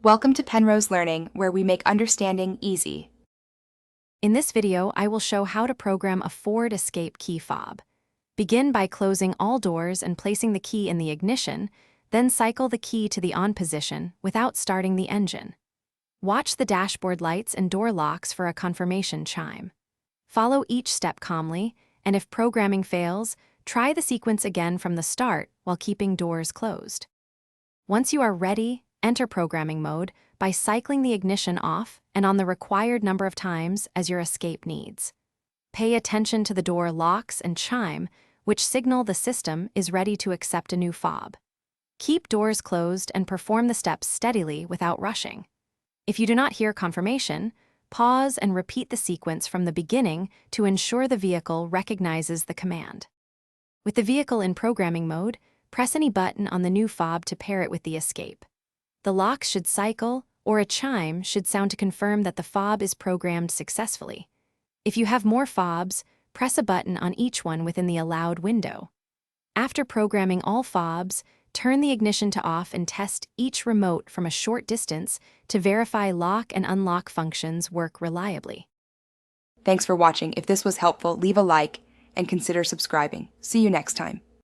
Welcome to Penrose Learning, where we make understanding easy. In this video, I will show how to program a forward escape key fob. Begin by closing all doors and placing the key in the ignition, then cycle the key to the on position without starting the engine. Watch the dashboard lights and door locks for a confirmation chime. Follow each step calmly, and if programming fails, try the sequence again from the start while keeping doors closed. Once you are ready, enter programming mode by cycling the ignition off and on the required number of times as your escape needs. Pay attention to the door locks and chime, which signal the system is ready to accept a new fob. Keep doors closed and perform the steps steadily without rushing. If you do not hear confirmation, pause and repeat the sequence from the beginning to ensure the vehicle recognizes the command. With the vehicle in programming mode, press any button on the new fob to pair it with the escape. The locks should cycle, or a chime should sound to confirm that the fob is programmed successfully. If you have more fobs, press a button on each one within the allowed window. After programming all fobs, turn the ignition to off and test each remote from a short distance to verify lock and unlock functions work reliably. Thanks for watching. If this was helpful, leave a like and consider subscribing. See you next time.